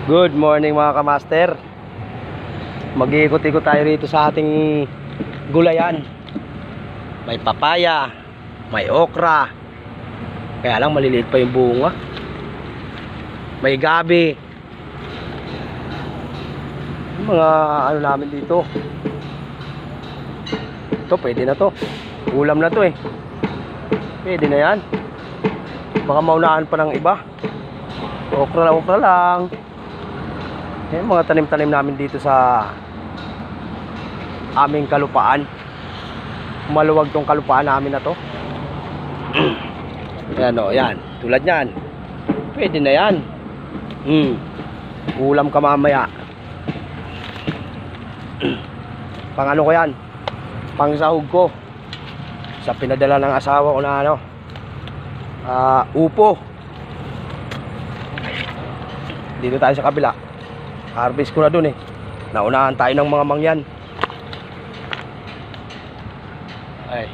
Good morning mga kamaster. Mag-iikot-ikot tayo rito sa ating gulayan. May papaya, may okra. Kaya lang maliliit pa yung bunga. May gabi. Yung mga ano namin dito. Ito pwede na to. Ulam na to eh. Pwede na yan. Baka maunahan pa ng iba. Okra lang. Yung mga tanim-tanim namin dito sa aming kalupaan. Maluwag tong kalupaan namin na to. Ayan o, yan. Tulad yan. Pwede na yan. Ulam ka mamaya. Pang ano ko yan? Pang sahog ko. Sa pinadala ng asawa ko na ano. Upo. Dito tayo sa kabila. Harvest ko na dun eh. Naunahan tayo ng mga mangyan. Ay.